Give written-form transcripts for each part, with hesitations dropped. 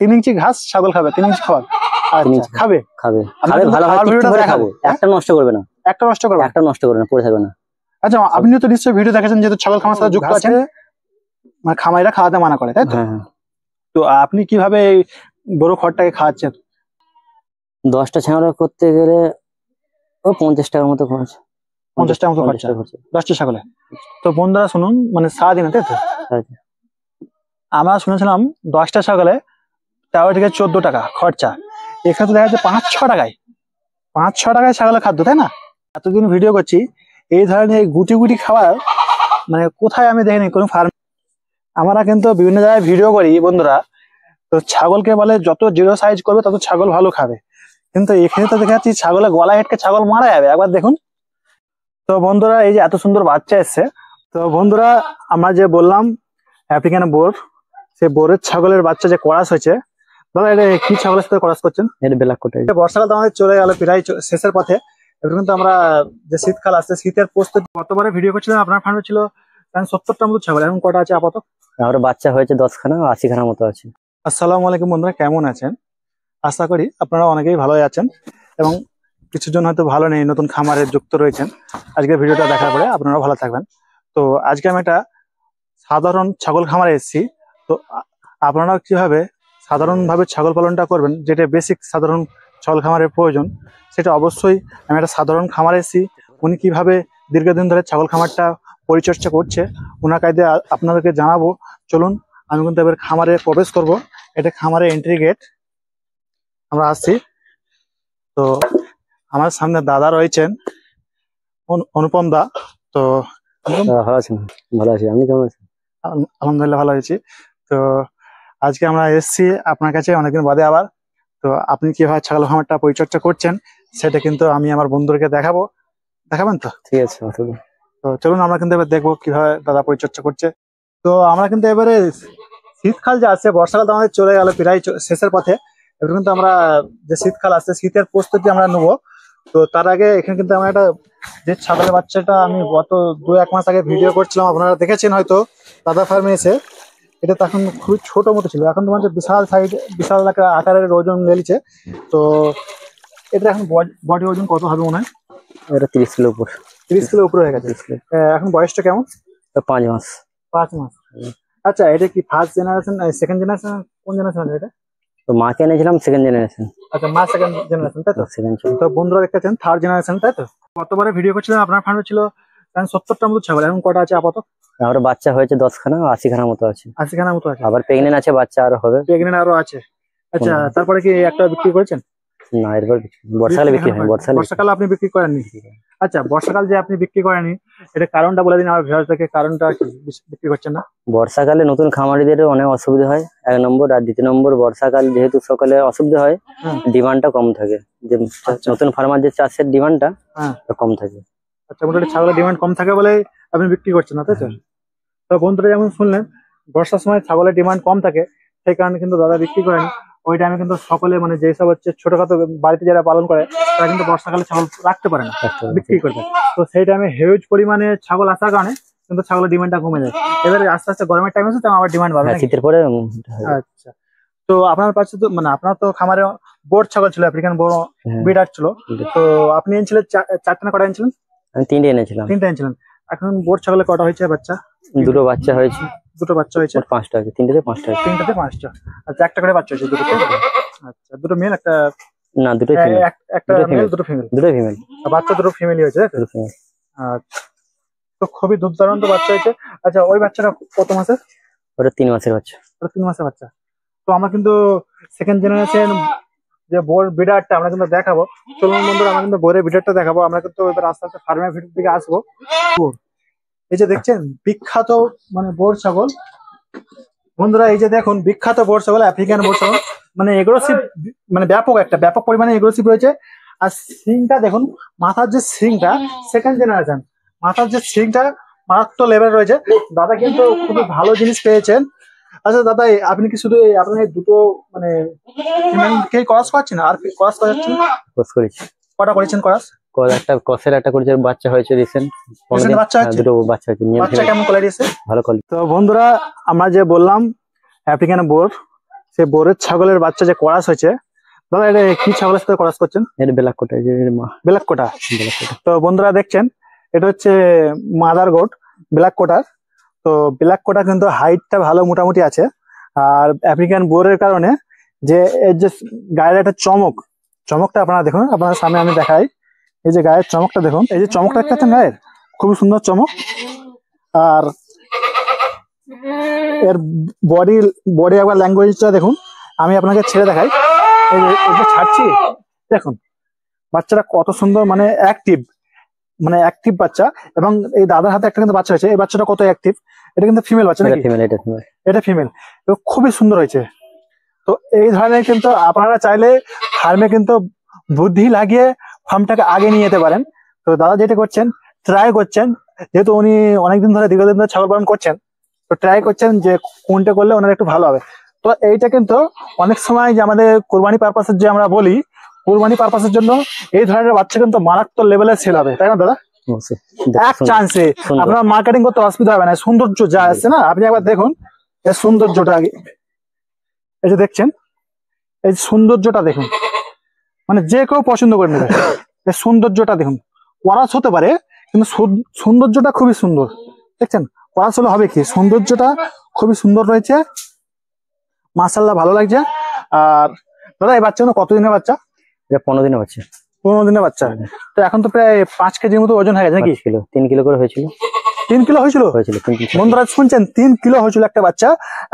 3 ইঞ্চি ঘাস ছাগল খাবে, 3 ইঞ্চি খাবার খাবে খাবে খাবে ভালোভাবে টিপে করে খাবে, একটা নষ্ট করবে না, একটা নষ্ট করবে না, পড়ে থাকবে না। আচ্ছা, আপনি তো নিশ্চয়ই ভিডিও দেখেছেন, যেহেতু ছাগল খামার সাথে যুক্ত আছেন, মানে খামারিরা খাওয়াতে মানা করে, তাই তো? তো আপনি কিভাবে এই বড় খড়টাকে খাওয়াচ্ছেন? 10টা ছাগল করতে গেলে ও 50 টাকার মতো খরচ। 50 টাকার মতো খরচা 10টা ছাগলে। তো বন্ধুরা শুনুন, মানে সারাদিনে, তাই তো? আমরা শুনেছিলাম 10টা ছাগলে 13 থেকে 14 টাকা খরচা, এখানে দেখা যাচ্ছে 5-6 টাকায় 5-6 টাকায় ছাগলের খাদ্য, তাই না? এতদিন ভিডিও করছি এই ধরনের গুটি গুটি খাবার মানে কোথায় আমি দেখিনি কোনো ফার্ম। আমরা কিন্তু বিভিন্ন জায়গায় ভিডিও করি বন্ধুরা, তো ছাগলকে বলে যত জিরো সাইজ করবে তত ছাগল ভালো খাবে, কিন্তু এখানে তো দেখা যাচ্ছে ছাগলের গলা হেঁটকে ছাগল মারা যাবে, একবার দেখুন। তো বন্ধুরা এই যে এত সুন্দর বাচ্চা এসছে, তো বন্ধুরা আমরা যে বললাম আফ্রিকান বোর, সেই বোরের ছাগলের বাচ্চা যে করাস হয়েছে, দাদা এটা কি ছাগলের সাথে করাস করছেন? এটা ব্ল্যাক কোট। বর্ষাকাল তো আমাদের চলে গেল প্রায় শেষের পথে, এবার কিন্তু আমরা যে শীতকাল আসছে, শীতের প্রস্তুতি গতবারে ভিডিও করছিলাম, আপনার ফার্মে ছিল 70টার মতো ছাগল, এখন কটা আছে আপাতত? আমার বাচ্চা হয়েছে 10খানা, 80খানার মতো আছে। আসসালামু আলাইকুম বন্ধুরা, কেমন আছেন? আশা করি আপনারা অনেকেই ভালোই আছেন এবং কিছু জন হয়তো ভালো নেই, নতুন খামারে যুক্ত রয়েছেন। আজকে ভিডিওটা দেখার পরে আপনারা ভালো থাকবেন। তো আজকে আমি একটা সাধারণ ছাগল খামারে এসেছি, তো আপনারা কিভাবে সাধারণভাবে ছাগল পালনটা করবেন, যেটা বেসিক সাধারণ ছাগল খামারের প্রয়োজন, সেটা অবশ্যই আমি একটা সাধারণ খামারে এসেছি। উনি কিভাবে দীর্ঘদিন ধরে ছাগল খামারটা পরিচর্যা করছে ওনার কায়দে আপনাদেরকে জানাবো। চলুন আমি কিন্তু এবার খামারে প্রবেশ করব। এটা খামারে এন্ট্রি গেট, আমরা আসছি। তো আমার সামনে দাদা রয়েছেন, অনুপম দা। তো ভালো আছেন? ভালো আছি, আপনি কেমন আছেন? আলহামদুলিল্লাহ ভালো আছি। তো আজকে আমরা এসেছি আপনার কাছে অনেকদিন বাদে আবার। তো আপনি কিভাবে ছাগল খামারটা পরিচর্যা করছেন সেটা কিন্তু আমি আমার বন্ধুদেরকে দেখাবো, দেখাবেন তো? ঠিক আছে। তো চলুন আমরা কিন্তু এবার দেখবো কিভাবে দাদা পরিচর্যা করছে। তো আমরা কিন্তু এবারে শীতকাল যে আসছে, বর্ষাকাল তো আমাদের চলে গেল প্রায় শেষের পথে, এবার কিন্তু আমরা যে শীতকাল আসছে শীতের প্রস্তুতি আমরা নেবো। তো তার আগে এখানে কিন্তু আমরা একটা যে ছাগলের বাচ্চাটা আমি গত 2-1 মাস আগে ভিডিও করছিলাম, আপনারা দেখেছেন হয়তো দাদা ফার্মে এসে। এটা তো এখন খুবই ছোট মতো ছিল, এখন তোমার বিশাল সাইজ, বিশাল আকারের ওজন লেগেছে। তো এটা এখন বডি ওজন কত হবে মনে হয়? এটা 30 কিলো উপর। 30 কিলো উপরে হয়ে গেছে। এখন বয়সটা কেমন? 5 মাস। 5 মাস। আচ্ছা, এটা কি ফার্স্ট জেনারেশন, সেকেন্ড জেনারেশন, কোন জেনারেশন আছে এটা? তো মাকে এনেছিলাম সেকেন্ড জেনারেশন। আচ্ছা, মা সেকেন্ড জেনারেশন, তাই তো? তো বন্ধুরা দেখতেছেন থার্ড জেনারেশন, তাই তো? গতবারে ভিডিও করছিলাম আপনার ফার্মে ছিল 70টার মতো ছাগল, এখন কটা আছে আপাতত? আমার বাচ্চা হয়েছে 10খানা, 80খানার মতো আছে। 80খানার মতো আছে। আবার প্রেগনেন্ট আছে, বাচ্চা আরো হবে। প্রেগনেন্ট আরো আছে। আচ্ছা, তারপরে কি একটা বিক্রি করেছেন? না, এরপর বর্ষাকালে বিক্রি হয়। বর্ষাকালে আপনি বিক্রি করেননি? আচ্ছা, বর্ষাকাল যে আপনি বিক্রি করেননি, এটা কারণটা বলে দিন আমার ভিউয়ারদেরকে, কারণটা কি বিক্রি করছেন না? বর্ষাকালে নতুন খামারিদের অনেক অসুবিধা হয়, 1 নম্বর। আর 2 নম্বর, বর্ষাকাল যেহেতু সকালে অসুবিধা হয়, ডিমান্ডটা কম থাকে, যে নতুন ফার্মার যে চাষের ডিমান্ডটা কম থাকে। আচ্ছা, মোটামুটি ছাগলের ডিমান্ড কম থাকে বলে আপনি বিক্রি করছেন না, তাই তো? তো বন্ধুরা যেমন শুনলেন, বর্ষার সময় ছাগলের ডিমান্ড কম থাকে, সেই কারণে কিন্তু দাদা বিক্রি করেনি। ওই টাইমে কিন্তু সকলে, মানে যেসব হচ্ছে ছোটখাটো বাড়িতে যারা পালন করে, তারা কিন্তু বর্ষাকালে ছাগল রাখতে পারে না, বিক্রি করতে। তো সেই টাইমে হিউজ পরিমাণে ছাগল আসার কারণে কিন্তু ছাগলের ডিমান্ডটা কমে যায়। এবারে আস্তে আস্তে গরমের টাইম আছে, তখন আবার ডিমান্ড বাড়বে শীতের পরে। আচ্ছা, তো আপনার পাশে তো, মানে আপনার তো খামারে বোর ছাগল ছিল, আফ্রিকান বোর বিডার ছিল। তো আপনি এনেছিলেন 4টা না কটা এনেছিলেন? আমি 3টে এনেছিলাম। 3টা এনেছিলেন। এখন বোর ছাগলে কটা হয়েছে বাচ্চা? 2টো বাচ্চা হয়েছে। 2টো বাচ্চা হয়েছে। 5টা আছে, 3টেতে 5টা আছে। 3টাতে 5টা। আচ্ছা, একটা করে বাচ্চা হয়েছে দুটোতে? আচ্ছা, দুটো মেল একটা? না, দুটোই ফিমেল। একটা মেল, দুটো ফিমেল। দুটোই ফিমেল। বাচ্চা দুটো ফিমেলই হয়েছে? দুটো ফিমেল। আচ্ছা, তো খুবই দুর্দান্ত বাচ্চা হয়েছে। আচ্ছা, ওই বাচ্চাটা কত মাসের? ওটা 3 মাসের বাচ্চা। ওটা 3 মাসের বাচ্চা। তো আমরা কিন্তু সেকেন্ড জেনারেশন যে বোর বিডারটা আমরা কিন্তু দেখাবো। চলুন বন্ধুরা, আমরা কিন্তু বোরের বিডারটা দেখাবো। আমরা কিন্তু এবার আস্তে আস্তে ফার্মের ভিতর দিকে আসবো। এই যে দেখছেন বিখ্যাত মানে বোর ছাগল, বন্ধুরা এই যে দেখুন বিখ্যাত বোর ছাগল, আফ্রিকান বোর ছাগল, মানে এগ্রেসিভ, মানে ব্যাপক পরিমাণে এগ্রেসিভ রয়েছে। আর সিংটা দেখুন, মাথার যে সিংটা সেকেন্ড জেনারেশন, মাথার যে সিংটা মারাত্মক লেভেল রয়েছে। দাদা কিন্তু খুবই ভালো জিনিস পেয়েছেন। আচ্ছা দাদা, আপনি কি শুধু আপনার দুটো মানে ক্রস করাচ্ছেন আর ক্রস করাচ্ছেন? ক্রস করেছি। কটা করেছেন ক্রস? একটা ক্রসের একটা করেছে, বাচ্চা হয়েছে রিসেন্ট। বাচ্চা হয়েছে? দুটো বাচ্চা হয়েছে। বাচ্চা কেমন কোয়ালিটি আছে? ভালো কোয়ালিটি। তো বন্ধুরা আমরা যে বললাম আফ্রিকান বোর, সে বোরের ছাগলের বাচ্চা যে করাস হয়েছে, দাদা এটা কি ছাগলের সাথে করাস করছেন? এটা ব্ল্যাক কোটা, ব্ল্যাক কোটা। ব্ল্যাক কোটা। তো বন্ধুরা দেখছেন এটা হচ্ছে মাদার গোট ব্ল্যাক কোটার। তো ব্ল্যাক কোটা কিন্তু হাইটটা ভালো মোটামুটি আছে, আর আফ্রিকান বোরের কারণে যে এর যে গায়ের একটা চমকটা আপনারা দেখুন, আপনার সামনে আমি দেখাই। এই যে গায়ের চমকটা দেখুন, এই যে চমকটা দেখতে গায়ের খুবই সুন্দর চমক। আর এর বডি একবার ল্যাঙ্গুয়েজটা দেখুন, আমি আপনাকে ছেড়ে দেখাই। এই যে এটা ছাড়ছি, দেখুন বাচ্চাটা কত সুন্দর, মানে অ্যাক্টিভ বাচ্চা। এবং এই দাদার হাতে একটা কিন্তু বাচ্চা হয়েছে, এই বাচ্চাটা কত অ্যাক্টিভ। এটা কিন্তু ফিমেল বাচ্চা নাকি? এটা ফিমেল, খুবই সুন্দর হয়েছে। তো এই ধরনের কিন্তু আপনারা চাইলে ফার্মে কিন্তু বুদ্ধি লাগিয়ে ফার্মটাকে আগে নিয়ে যেতে পারেন। তো দাদা যেটা করছেন, ট্রাই করছেন, যেহেতু উনি অনেকদিন ধরে দীর্ঘদিন ধরে ছাগল পালন করছেন, তো ট্রাই করছেন যে কোনটা করলে ওনার একটু ভালো হবে। তো এইটা কিন্তু অনেক সময় যে আমাদের কোরবানি পারপাসের যে আমরা বলি, কোরবানি পারপাসের জন্য এই ধরনের বাচ্চা কিন্তু মারাত্মক লেভেলের সেল হবে, তাই না দাদা? এক চান্সে আপনার মার্কেটিং করতে অসুবিধা হবে না। সৌন্দর্য যা আছে না, আপনি একবার দেখুন এর সৌন্দর্যটা আগে। এই যে দেখছেন, এই সৌন্দর্যটা দেখুন, মানে যে কেউ পছন্দ করে নেবে। এর সৌন্দর্যটা দেখুন, করাস হতে পারে কিন্তু সৌন্দর্যটা খুবই সুন্দর। দেখছেন করাস হলে হবে কি, সৌন্দর্যটা খুবই সুন্দর রয়েছে, মাশাআল্লাহ ভালো লাগছে। আর দাদা এই বাচ্চা কতদিনের বাচ্চা? এটা 15 দিনের বাচ্চা। 15 দিনের বাচ্চা। তো এখন তো প্রায় 5 কেজির মতো ওজন হয়ে গেছে নাকি? 3 কিলো করে হয়েছিল। 3 কিলো হয়েছিল? বন্ধুরা শুনছেন, 3 কিলো হয়েছিল একটা বাচ্চা,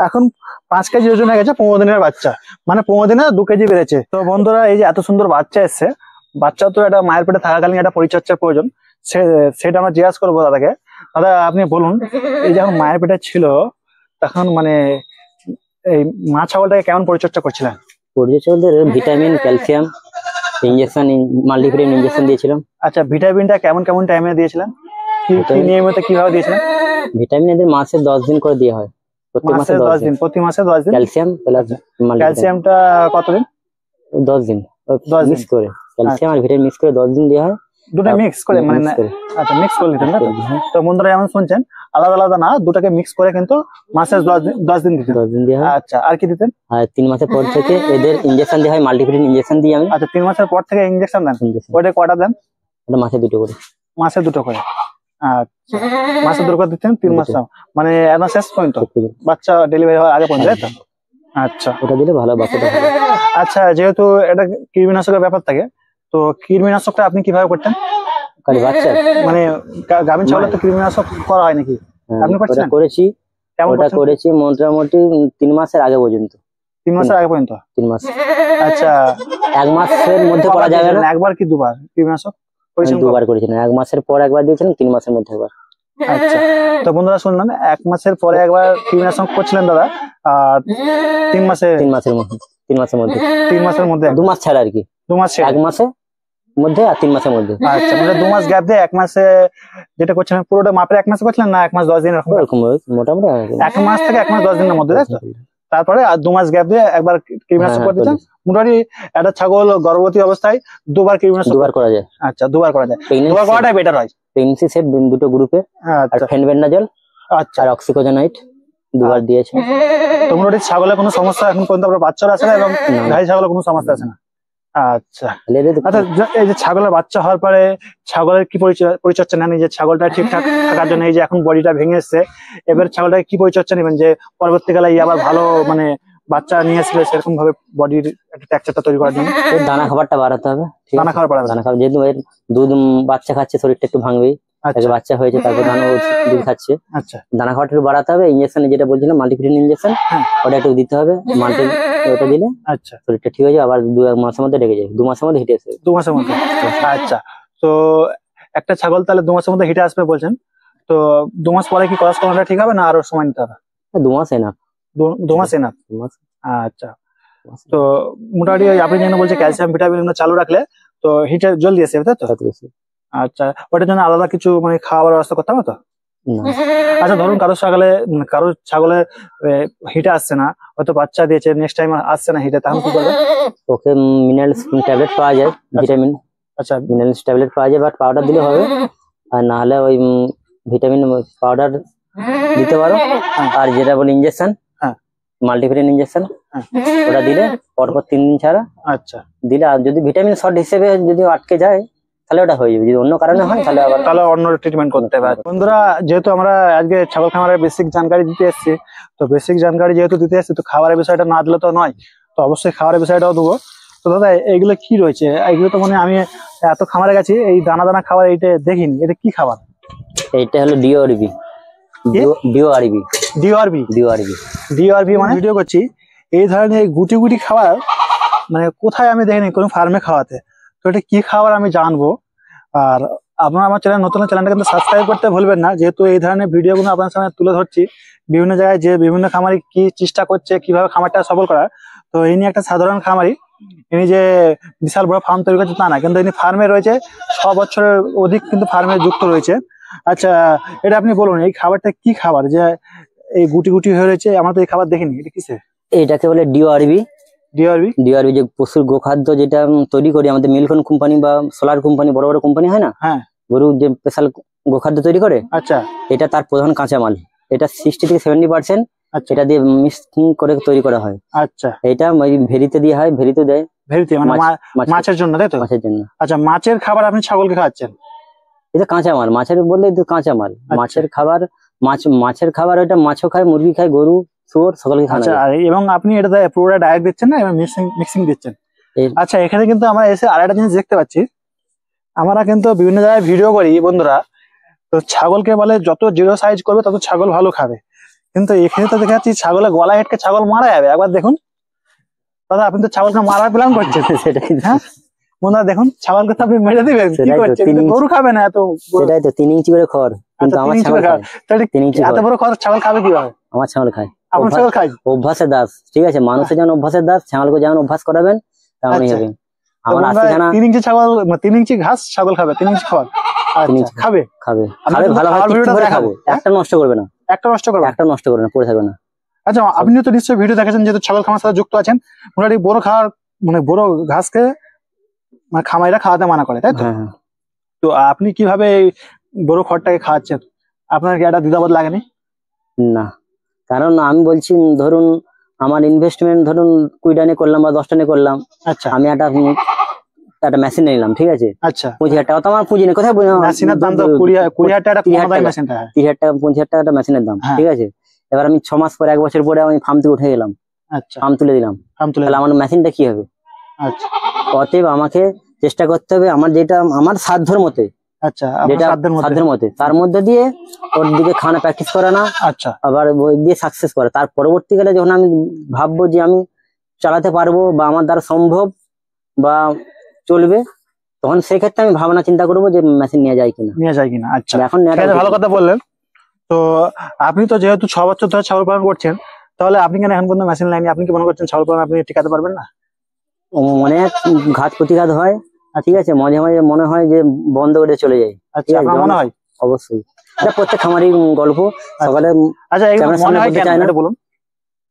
এখন 5 কেজি ওজন হয়ে গেছে 15 দিনের বাচ্চা, মানে 15 দিনে 2 কেজি বেড়েছে। তো বন্ধুরা এই যে এত সুন্দর বাচ্চা এসছে, বাচ্চা তো একটা মায়ের পেটে থাকাকালীন একটা পরিচর্যার প্রয়োজন, সেটা আমরা জিজ্ঞাসা করবো দাদাকে। দাদা আপনি বলুন, এই যখন মায়ের পেটে ছিল তখন মানে এই মা ছাগলটাকে কেমন পরিচর্যা করছিলেন? পরিচর্যা vitamin, calcium injection, multivitamin injection দিয়েছিলাম। আচ্ছা, ভিটামিনটা কেমন টাইমে দিয়েছিলেন? কি নিয়মিত কিভাবে দিয়েছিলেন? ভিটামিন এদের মাসে 10 দিন করে দেওয়া হয়, প্রতি মাসে 10 দিন। প্রতি মাসে 10 দিন। ক্যালসিয়াম প্লাস ক্যালসিয়ামটা কতদিন? 10 দিন মিক্স করে, ক্যালসিয়াম আর ভিটামিন মিক্স করে 10 দিন দেওয়া হয়। দুটো মিক্স করে মানে? আচ্ছা, মিক্স করে দিতেন। তো বন্ধুরা যেমন শুনছেন, আলাদা আলাদা না, দুটাকে মিক্স করে কিন্তু মাসে 10 দিন দিতেন। 10 দিন দেওয়া হয়। আচ্ছা, আর কি দিতেন? আর 3 মাসের পর থেকে এদের ইনজেকশন দেওয়া হয়, মাল্টিভিটামিন ইনজেকশন দিই আমি। আচ্ছা, 3 মাসের পর থেকে ইনজেকশন দেন? ওটা কয়টা দেন? ওটা মাসে 2টো করে। মাসে 2টো করে। আচ্ছা, মাসে 2টো করে দিতেন 3 মাস, মানে একদম শেষ পর্যন্ত, বাচ্চা ডেলিভারি হওয়ার আগে পর্যন্ত, তাই তো? আচ্ছা, ওটা দিলে ভালো বাচ্চাটা হবে। আচ্ছা, যেহেতু এটা কৃমিনাশকের ব্যাপার থাকে, তো কৃমিনাশকটা আপনি কিভাবে করতেন? বাচ্চা মানে গাভীর ছাগলের তো কৃমিনাশক করা হয় নাকি? আপনি করছেন? করেছি, ওটা করেছি মোটামুটি 3 মাসের আগে পর্যন্ত। 3 মাসের আগে পর্যন্ত? 3 মাস। আচ্ছা, 1 মাসের মধ্যে করা যাবে না? একবার কি দুবার কৃমিনাশক করেছেন? 2বার করেছিলাম, 1 মাসের পর একবার দিয়েছিলাম, 3 মাসের মধ্যে একবার। আচ্ছা, তো বন্ধুরা শুনলেন, 1 মাসের পরে একবার কৃমিনাশক করছিলেন দাদা, আর 3 মাসের মধ্যে 3 মাসের মধ্যে 2 মাস ছাড়া আর কি। 2 মাস 1 মাসের মধ্যে আর 3 মাসের মধ্যে। আচ্ছা, মানে 2 মাস গ্যাপ দিয়ে 1 মাসে যেটা করছিলেন পুরোটা মাপের 1 মাসে করছিলেন না 1 মাস 10 দিন এরকম? মোটামুটি 1 মাস থেকে 1 মাস 10 দিনের মধ্যে, তাই তো? তারপরে আর 2 মাস গ্যাপ দিয়ে একবার কৃমিনাশক করে দিতেন। মোটামুটি একটা ছাগল গর্ভবতী অবস্থায় 2বার কৃমিনাশক 2বার করা যায়। আচ্ছা, 2বার করা যায়। 2বার করাটাই বেটার হয়। প্রেগন্যান্সি সেট 2টো গ্রুপে, আর ফেনবেন্ডাজল আচ্ছা আর অক্সিকোজেনাইট 2বার দিয়েছে। তো মোটামুটি ছাগলের কোনো সমস্যা এখন পর্যন্ত আপনার বাচ্চারা আসে না এবং গাই ছাগলের কোনো সমস্যা আছে না? আচ্ছা, আচ্ছা, এই যে ছাগলের বাচ্চা হওয়ার পরে ছাগলের কি পরিচর্যা নেন? এই যে ছাগলটা ঠিকঠাক থাকার জন্য, এই যে এখন বডিটা ভেঙে এসছে, এবার ছাগলটাকে কি পরিচর্যা নেবেন যে পরবর্তীকালে আবার ভালো মানে বাচ্চা নিয়ে আসলে সেরকম ভাবে বডির একটা টেক্সচারটা তৈরি করার জন্য? দানা খাবারটা বাড়াতে হবে। দানা খাবার বাড়াবে? দানা খাবার, যেহেতু এর দুধ বাচ্চা খাচ্ছে, শরীরটা একটু ভাঙবেই। বাচ্চা হয়েছে তারপর দুধ খাচ্ছে। আচ্ছা, দানা খাবারটা একটু বাড়াতে হবে। ইনজেকশন যেটা বলছিলাম, মাল্টিভিটামিন ইনজেকশন, ওটা একটু দিতে হবে। ওটা দিলে আচ্ছা শরীরটা ঠিক হয়ে যাবে, আবার 2 মাসের মধ্যে ডেকে যাবে। 2 মাসের মধ্যে হিটে আসবে। 2 মাসের মধ্যে? আচ্ছা, তো একটা ছাগল তাহলে 2 মাসের মধ্যে হিটে আসবে বলছেন, তো 2 মাস পরে কি ক্রস করানোটা ঠিক হবে না আরো সময় নিতে হবে? 2 মাস এনাফ। 2 মাস এনাফ? আচ্ছা, তো মোটামুটি আপনি যেন বলছে ক্যালসিয়াম ভিটামিন চালু রাখলে তো হিটে জলদি আসে, তাই তো? আচ্ছা, ওটার জন্য আলাদা কিছু মানে খাওয়ার ব্যবস্থা করতে হবে তো? আচ্ছা, ধরুন কারো ছাগলে হিটে আসছে না, হয়তো বাচ্চা দিয়েছে, নেক্সট টাইম আসছে না হিটে, তখন কি করবে? ওকে মিনারেলস ট্যাবলেট পাওয়া যায়, ভিটামিন। আচ্ছা, মিনারেলস ট্যাবলেট পাওয়া যায়, বাট পাউডার দিলে হবে, আর না হলে ওই ভিটামিন পাউডার দিতে পারো। আর যেটা বলে ইনজেকশন, মাল্টিভিটামিন ইনজেকশন, হ্যাঁ। ওটা দিলে পরপর 3 দিন ছাড়া আচ্ছা, দিলে, আর যদি ভিটামিন শর্ট হিসেবে যদি আটকে যায় তাহলে ওটা হয়ে যাবে, যদি অন্য কারণে হয় তাহলে আবার তাহলে অন্য ট্রিটমেন্ট করতে হবে। বন্ধুরা, যেহেতু আমরা আজকে ছাগল খামারের বেসিক জানকারি দিতে এসেছি, তো বেসিক জানকারি যেহেতু দিতে এসেছি, তো খাবারের বিষয়টা না দিলে তো নয়, তো অবশ্যই খাবারের বিষয়টাও দেবো। তো দাদা, এইগুলো কি রয়েছে? এইগুলো তো মানে আমি এত খামারে গেছি, এই দানা দানা খাবার এইটা দেখিনি, এটা কি খাবার? এইটা হলো DORB. DORB DRB? DORB DRB মানে ভিডিও করছি, এই ধরনের গুটি গুটি খাবার মানে কোথায় আমি দেখিনি কোনো ফার্মে খাওয়াতে। তো এটা কি খাবার আমি জানবো। আর আপনারা আমার চ্যানেল নতুন, চ্যানেলটা কিন্তু সাবস্ক্রাইব করতে ভুলবেন না, যেহেতু এই ধরনের ভিডিওগুলো আপনার সামনে তুলে ধরছি বিভিন্ন জায়গায়, যে বিভিন্ন খামারি কি চেষ্টা করছে কিভাবে খামারটা সফল করার। তো ইনি একটা সাধারণ খামারি, ইনি যে বিশাল বড় ফার্ম তৈরি করছে তা না, কিন্তু ইনি ফার্মে রয়েছে, 6 বছরের অধিক কিন্তু ফার্মে যুক্ত রয়েছে। আচ্ছা, এটা আপনি বলুন, এই খাবারটা কি খাবার যে এই গুটি গুটি হয়ে রয়েছে? আমরা তো এই খাবার দেখিনি, এটা কিসে? এটাকে বলে ডিওআরবি। ডিআরবি? ডিওআরবি যে পশুর গোখাদ্য যেটা তৈরি করি আমাদের মিল্কন কোম্পানি বা সোলার কোম্পানি, বড় বড় কোম্পানি হয় না, হ্যাঁ, গরুর যে স্পেশাল গোখাদ্য তৈরি করে, আচ্ছা, এটা তার প্রধান কাঁচামাল। এটা 60 থেকে 70%, আচ্ছা, এটা দিয়ে মিক্সিং করে তৈরি করা হয়। আচ্ছা, এটা ওই ভেরিতে দেওয়া হয়, ভেরিতে দেয় ভেরিতে মানে মাছের জন্য, তাই তো? মাছের জন্য। আচ্ছা, মাছের খাবার আপনি ছাগলকে খাওয়াচ্ছেন? এটা কাঁচামাল, মাছের বললে তো কাঁচামাল, মাছের খাবার। মাছের খাবার ওইটা মাছও খায়, মুরগি খায়, গরু, শুয়োর সকলকে খাওয়ানো আচ্ছা, যায়। এবং আপনি এটা পুরোটা ডাইরেক্ট দিচ্ছেন না, এবং মিক্সিং দিচ্ছেন? আচ্ছা, এখানে কিন্তু আমরা এসে আরেকটা জিনিস দেখতে পাচ্ছি, আমরা কিন্তু বিভিন্ন জায়গায় ভিডিও করি বন্ধুরা, তো ছাগলকে বলে যত জিরো সাইজ করবে তত ছাগল ভালো খাবে, কিন্তু এখানে তো দেখা যাচ্ছে ছাগলের গলা হেঁটকে ছাগল মারা যাবে। একবার দেখুন দাদা, আপনি তো ছাগলকে মারার প্ল্যান করছেন। সেটাই হ্যাঁ বন্ধুরা, দেখুন ছাগলকে তো আপনি মেরে দিবেন, কি সেটাই তো, করছেন? 3 গরু খাবে না এত? সেটাই তো 3 ইঞ্চি করে খড়, কিন্তু আচ্ছা, আমার 3 ইঞ্চি ছাগল করে খায়। তাহলে 3 ইঞ্চি এত খড় বড় খরচ ছাগল খাবে কিভাবে? আমার ছাগল খায়। আপনার ছাগল খাই? অভ্যাসের দাস, ঠিক আছে, মানুষের যেমন অভ্যাসের দাস, ছাগলকে যেমন অভ্যাস করাবেন তেমনই আচ্ছা। হবে। আমার 80 খানা 3 ইঞ্চি ছাগল, 3 ইঞ্চি ঘাস ছাগল খাবে, 3 ইঞ্চি খাবার? 3 ইঞ্চি খাবে খাবে আমরা খাবে কিন্তু ভালো খাওয়ার ভাবে ভিডিওটা করে দেখাবো, খাবে, একটা নষ্ট করবে না, একটা নষ্ট করবে? একটা নষ্ট করবে না, পড়ে থাকবে না। আচ্ছা, আপনি তো নিশ্চয়ই ভিডিও দেখেছেন, যেহেতু ছাগল খামার সাথে যুক্ত আছেন, মোটামুটি বড় খাওয়ার মানে বড় ঘাসকে মানে খামারিরা খাওয়াতে মানা করে, তাই তো? হ্যাঁ, হ্যাঁ। তো আপনি কিভাবে এই বড় খড়টাকে খাওয়াচ্ছেন? আপনার কি একটা দ্বিধাবোধ লাগেনি? না, কারণ আমি বলছি, ধরুন আমার ইনভেস্টমেন্ট ধরুন 20 টানে করলাম বা 10 টানে করলাম, আচ্ছা, আমি একটা মেশিন নিলাম, ঠিক আছে, আচ্ছা, 25,000 টাকা তো আমার পুঁজি নেই, কোথায় মেশিনের দাম তো 20,000 টাকা, 30,000 কম দামি টাকা, মেশিনটা। 30,000 টাকা 25,000 টাকা একটা মেশিনের দাম, হ্যাঁ। ঠিক আছে। এবার আমি 6 মাস পরে, 1 বছর পরে আমি ফার্ম থেকে উঠে গেলাম, আচ্ছা, ফার্ম তুলে দিলাম, আম তুলে তাহলে আমার মেশিনটা কি হবে? আচ্ছা, অতএব আমাকে চেষ্টা করতে হবে আমার যেটা আমার সাধ্যর মতে, আচ্ছা, আপনার যেটা সাধ্যের মতে, তার মধ্যে দিয়ে ওর দিকে খানা প্র্যাকটিস করানো, আচ্ছা, আবার ওই দিয়ে সাকসেস করা। তার পরবর্তীকালে যখন আমি ভাববো যে আমি চালাতে পারবো বা আমার দ্বারা সম্ভব বা চলবে, তখন সেক্ষেত্রে আমি ভাবনা চিন্তা করবো যে মেশিন নিয়ে যায় কিনা। আচ্ছা, এখন ঠিক আছে, ভালো কথা বললেন। তো আপনি তো যেহেতু 6 বছর ধরে ছাগল পালন করছেন, তাহলে আপনি কেন এখন পর্যন্ত মেশিন লাইনে? আপনি কি মনে করছেন ছাগল পালন আপনি টিকাতে পারবেন না? অনেক ঘাত প্রতিঘাত হয়, ঠিক আছে, মাঝে মাঝে মনে হয় যে বন্ধ করে চলে যাই। আচ্ছা, আপনার মনে হয়? অবশ্যই, এটা প্রত্যেক খামারি গল্প। সকালে আচ্ছা, এগুলো মনে হয় কেন এটা বলুন?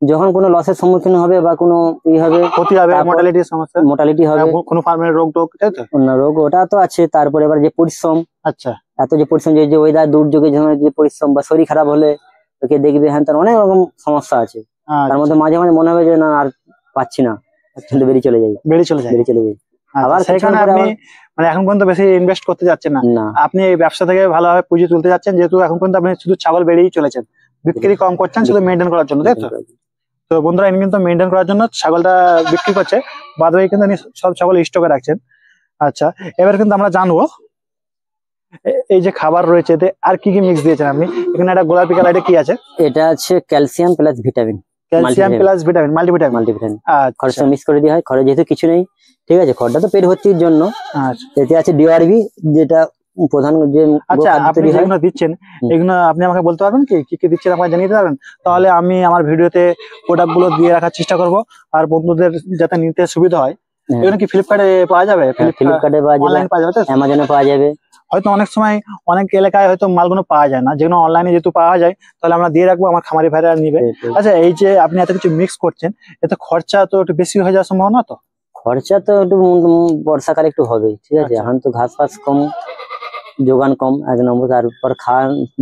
যখন কোনো লসের সম্মুখীন হবে বা কোনো হবে, ক্ষতি হবে, মর্টালিটির সমস্যা, মোর্টালিটি হবে, কোনো ফার্মের রোগ টোগ, তাই তো? অন্য রোগ, ওটা তো আছে। তারপরে এবার যে পরিশ্রম, আচ্ছা, এত যে পরিশ্রম, যে ওয়েদার দুর্যোগে যে পরিশ্রম, বা শরীর খারাপ হলে ওকে দেখবে, হ্যাঁ, তার অনেক রকম সমস্যা আছে। তার মধ্যে মাঝে মাঝে মনে হবে যে না আর পাচ্ছি না, কিন্তু বেরিয়ে চলে যাই। আবার সেখানে আপনি মানে এখন পর্যন্ত বেশি ইনভেস্ট করতে যাচ্ছেন না, আপনি এই ব্যবসা থেকে ভালোভাবে পুঁজি তুলতে যাচ্ছেন, যেহেতু এখন পর্যন্ত আপনি শুধু ছাগল বেরিয়েই চলেছেন, বিক্রি কম করছেন শুধু মেনটেন করার জন্য, তাই তো? তো বন্ধুরা, ইনি কিন্তু মেনটেন করার জন্য ছাগলটা বিক্রি করছে, বাদ বাকি কিন্তু সব ছাগল স্টকে রাখছেন। আচ্ছা, এবার কিন্তু আমরা জানবো এই যে খাবার রয়েছে এতে আর কি কি মিক্স দিয়েছেন আপনি? এখানে একটা গোলাপি কালার, এটা কি আছে? এটা আছে ক্যালসিয়াম প্লাস ভিটামিন, মাল্টিভিটামিন। খড়ের সঙ্গে মিক্স করে দেওয়া হয়। খড়ে যেহেতু কিছু নেই, ঠিক আছে, খড়টা তো পেট ভর্তির জন্য। এতে আছে ডিআরবি, যেটা প্রধান যে আচ্ছা, আপনি যেগুলো দিচ্ছেন এগুলো আপনি আমাকে বলতে পারবেন কি কি দিচ্ছেন, আমাকে জানিয়ে দিতে পারবেন? তাহলে আমি আমার ভিডিওতে প্রোডাক্ট গুলো দিয়ে রাখার চেষ্টা করব, আর বন্ধুদের যাতে নিতে সুবিধা হয়। এগুলো কি ফ্লিপকার্টে পাওয়া যাবে? ফ্লিপকার্টে পাওয়া যাবে, অনলাইন পাওয়া যাবে, অ্যামাজনে পাওয়া যাবে। হয়তো অনেক সময় অনেক এলাকায় হয়তো মালগুলো পাওয়া যায় না, যেগুলো অনলাইনে যেহেতু পাওয়া যায়, তাহলে আমরা দিয়ে রাখবো, আমার খামারি ভাইরা নিবে। আচ্ছা, এই যে আপনি এত কিছু মিক্স করছেন, এতে খরচা তো একটু বেশি হয়ে যাওয়ার সম্ভাবনা? তো খরচা তো একটু বর্ষাকালে একটু হবে, ঠিক আছে, এখন তো ঘাস ফাস কম, যোগান কম, 1 নম্বর। তারপর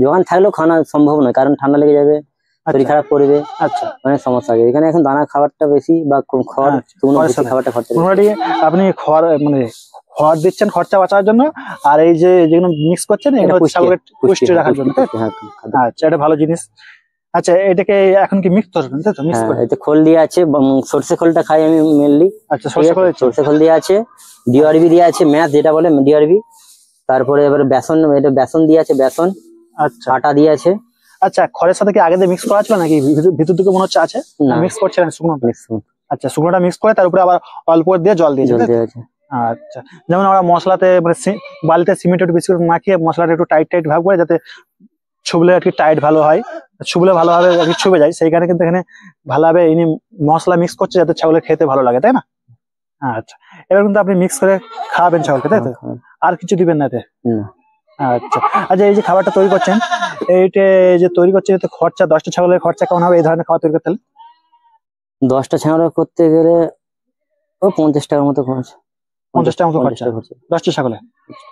যোগান থাকলেও খাওয়ানো সম্ভব নয়, কারণ ঠান্ডা লেগে যাবে, শরীর খারাপ করবে, আচ্ছা অনেক সমস্যা আছে। এখানে এখন দানা খাবারটা বেশি বা খড় শুকনো বেশি খাবারটা খরচা বেশি। মোটামুটি আপনি খড় মানে খড় দিচ্ছেন খরচা বাঁচার জন্য, আর এই যে যেগুলো মিক্স করছেন এগুলো ছাগলের পুষ্টি রাখার জন্য। আচ্ছা, এটা ভালো জিনিস। আচ্ছা, এটাকে এখন কি মিক্স করবেন তাই তো? মিক্স করে এতে খোল দিয়ে আছে, সরষে খোলটা খাই আমি মেনলি। আচ্ছা, সরষে খোল দিয়ে আছে, ডিআরবি দিয়ে আছে, ম্যাথ যেটা বলে ডিআরবি। তারপরে এবার বেসন, এটা বেসন দিয়ে আছে, বেসন। আচ্ছা, আটা দিয়ে আছে। আচ্ছা, খড়ের সাথে কি আগে দিয়ে মিক্স করা ছিল নাকি ভিতর থেকে মনে হচ্ছে আছে? মিক্স করছিলেন শুকনো মিক্স? আচ্ছা, শুকনোটা মিক্স করে তার উপরে আবার অল্প দিয়ে জল দিয়ে আছে। আচ্ছা, যেমন আমরা মশলাতে মানে বালিতে সিমেন্ট একটু বেশি করে মাখিয়ে মশলাটা একটু টাইট টাইট ভাব করে, যাতে ছুবলে আর কি টাইট ভালো হয়, ছুবলে ভালোভাবে আর কি ছুবে যায়, সেইখানে কিন্তু এখানে ভালোভাবে ইনি মশলা মিক্স করছে যাতে ছাগলের খেতে ভালো লাগে, তাই না? আচ্ছা, এবার কিন্তু আপনি মিক্স করে খাওয়াবেন ছাগলকে, তাই তো? আর কিছু দিবেন না এতে? আচ্ছা আচ্ছা, এই যে খাবারটা তৈরি করছেন, এইটা যে তৈরি করছেন এতে খরচা, 10টা ছাগলের খরচা কেমন হবে এই ধরনের খাবার তৈরি করতে হলে? 10টা ছাগল করতে গেলে ও 50 টাকার মতো খরচ। 50 টাকার মতো খরচা 10টা ছাগলে।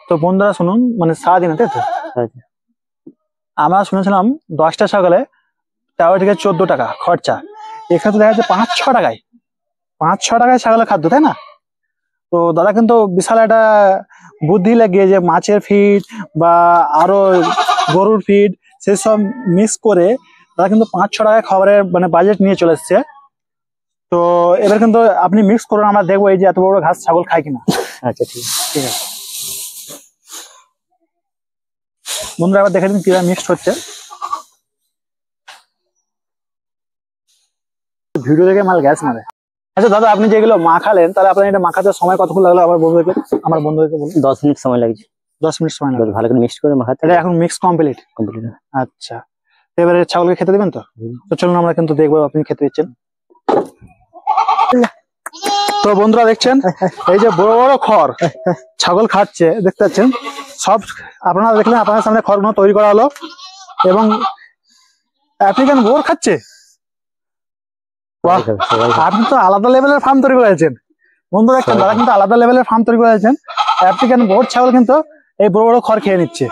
তো বন্ধুরা শুনুন, মানে সারাদিন, তাই তো? আমরা শুনেছিলাম 10টা ছাগলে 13 থেকে 14 টাকা খরচা, এখানে তো দেখা যাচ্ছে 5-6 টাকায়, 5-6 টাকায় ছাগলের খাদ্য, তাই না? তো দাদা কিন্তু বিশাল একটা বুদ্ধি লাগিয়ে যে মাছের ফিড বা আরো গরুর ফিড সেসব মিক্স করে তারা কিন্তু 5-6 টাকায় খাবারের মানে বাজেট নিয়ে চলে এসছে। তো এবার কিন্তু আপনি মিক্স করুন, আমরা দেখবো এই যে এত বড় ঘাস ছাগল খায় কিনা। আচ্ছা, ঠিক আছে বন্ধুরা, এবার দেখে দিন কিভাবে মিক্সড হচ্ছে। ভিডিও দেখে মাল গ্যাস মারে। আচ্ছা দাদা, আপনি যেগুলো মাখালেন তাহলে আপনার এটা মাখাতে সময় কতক্ষণ লাগলো? আমার বন্ধুদেরকে বলুন। 10 মিনিট সময় লাগছে। 10 মিনিট সময় লাগবে ভালো করে মিক্স করে মাখাতে। এটা এখন মিক্স কমপ্লিট। আচ্ছা, এবারে ছাগলকে খেতে দিবেন তো? তো চলুন আমরা কিন্তু দেখবো আপনি খেতে দিচ্ছেন। তো বন্ধুরা দেখছেন এই যে বড় বড় খড় ছাগল খাচ্ছে, দেখতে পাচ্ছেন সব আপনারা দেখলেন, আপনার সামনে খড়গুলো তৈরি করা হলো এবং আফ্রিকান বোর খাচ্ছে। আপনি তো আলাদা লেভেলের ফার্ম তৈরি করেছেন বন্ধু, দেখছেন তারা কিন্তু আলাদা লেভেলের ফার্ম তৈরি করেছেন। আফ্রিকান বোর ছাগল কিন্তু এই বড় বড় খড় খেয়ে নিচ্ছে।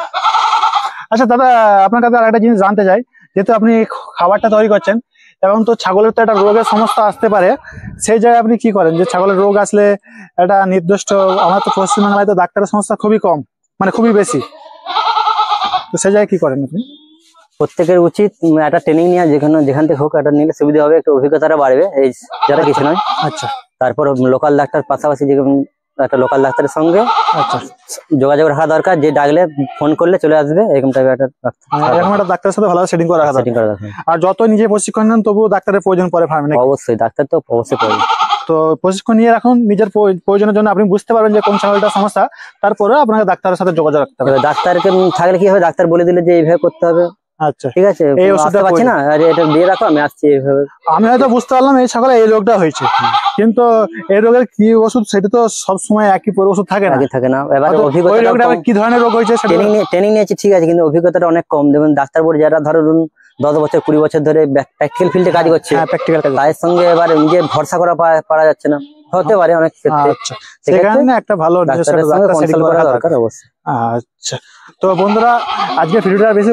আচ্ছা দাদা, আপনার কাছে আরেকটা জিনিস জানতে চাই, যেহেতু আপনি খাবারটা তৈরি করছেন এবং তো ছাগলের তো একটা রোগের সমস্যা আসতে পারে, সেই জায়গায় আপনি কি করেন? যে ছাগলের রোগ আসলে একটা নির্দিষ্ট, আমার তো পশ্চিমবাংলায় তো ডাক্তারের সমস্যা খুবই কম, মানে খুবই বেশি, তো সেই জায়গায় কি করেন আপনি? প্রত্যেকের উচিত একটা ট্রেনিং নেওয়া, যেখান থেকে হোক একটা নিলে সুবিধা হবে, একটু অভিজ্ঞতাটা বাড়বে এই যারা কিছু নয়। আচ্ছা, তারপর লোকাল ডাক্তার পাশাপাশি একটা লোকাল ডাক্তারের সঙ্গে আচ্ছা যোগাযোগ রাখা দরকার, যে ডাকলে ফোন করলে চলে আসবে, এরকম টাইপের একটা ডাক্তারের সাথে ভালো সেটিং করা রাখা দরকার। আর যত নিজে প্রশিক্ষণ নেন তবুও ডাক্তারের প্রয়োজন পড়ে ফার্মে। অবশ্যই ডাক্তার তো অবশ্যই প্রয়োজন। তো প্রশিক্ষণ নিয়ে রাখুন, নিজের প্রয়োজনের জন্য আপনি বুঝতে পারবেন যে কোন ছাগলটার সমস্যা, তারপরে আপনাকে ডাক্তারের সাথে যোগাযোগ রাখতে হবে। ডাক্তারকে থাকলে কি হবে, ডাক্তার বলে দিলে যে এইভাবে করতে হবে। আচ্ছা ঠিক আছে, এই ওষুধটা পাচ্ছি না, আর এটা দিয়ে রাখো, আমি আসছি এইভাবে। আমি হয়তো বুঝতে পারলাম এই ছাগলে এই রোগটা হয়েছে, কিন্তু এই রোগের কি ওষুধ সেটা তো সবসময় একই ওষুধ থাকে না। এবার অভিজ্ঞতা কি ধরনের রোগ হয়েছে ট্রেনিং নিয়েছি, ঠিক আছে, কিন্তু অভিজ্ঞতাটা অনেক কম। যেমন ডাক্তার বোর্ড যারা ধরুন 10 বছর 20 বছর ধরে প্র্যাকটিক্যাল ফিল্ডে কাজ করছে, তাদের সঙ্গে এবার নিজে ভরসা করা পারা যাচ্ছে না, হতে পারে অনেক ক্ষেত্রে। সেখানে একটা ভালো দরকার অবশ্যই। আচ্ছা, তো বন্ধুরা আজকে ভিডিওটা বেশি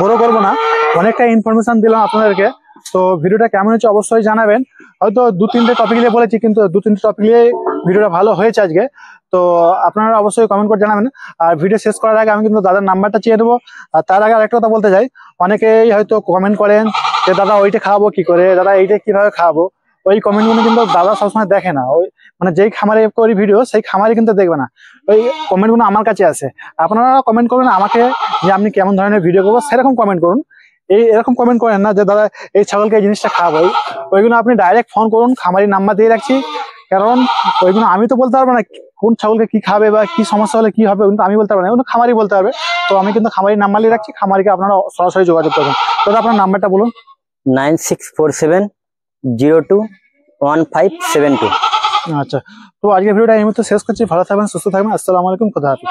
বড় করবো না, অনেকটা ইনফরমেশন দিলাম আপনাদেরকে। তো ভিডিওটা কেমন হচ্ছে অবশ্যই জানাবেন। হয়তো 2-3টে টপিক নিয়ে বলেছি, কিন্তু 2-3টে টপিক নিয়ে ভিডিওটা ভালো হয়েছে আজকে। তো আপনারা অবশ্যই কমেন্ট করে জানাবেন। আর ভিডিও শেষ করার আগে আমি কিন্তু দাদার নাম্বারটা চেয়ে দেবো। আর তার আগে আরেকটা কথা বলতে চাই, অনেকেই হয়তো কমেন্ট করেন যে দাদা ওইটা খাওয়াবো কি করে, দাদা এইটা কিভাবে খাওয়াবো। ওই কমেন্টগুলো কিন্তু দাদা সবসময় দেখে না, ওই মানে যেই খামারে করি ভিডিও সেই খামারে কিন্তু দেখবে না, ওই কমেন্টগুলো আমার কাছে আসে। আপনারা কমেন্ট করবেন আমাকে যে আপনি কেমন ধরনের ভিডিও করবো, সেরকম কমেন্ট করুন। এরকম কমেন্ট করেন না যে দাদা এই ছাগলকে এই জিনিসটা খাওয়াবো, ওইগুলো আপনি ডাইরেক্ট ফোন করুন, খামারি নাম্বার দিয়ে রাখছি। কারণ ওইগুলো আমি তো বলতে পারবো না কোন ছাগলকে কি খাবে বা কি সমস্যা হলে কি হবে, কিন্তু আমি বলতে পারবো না, ওগুলো খামারি বলতে পারবে। তো আমি কিন্তু খামারি নাম্বার দিয়ে রাখছি, খামারিকে আপনারা সরাসরি যোগাযোগ করবেন। তো আপনার নাম্বারটা বলুন। 9647021572। আচ্ছা, তো আজকে ভিডিওটা এই মুহূর্তে শেষ করছি। ভালো থাকবেন, সুস্থ থাকবেন। আসসালামু আলাইকুম, খুদা হাফেজ।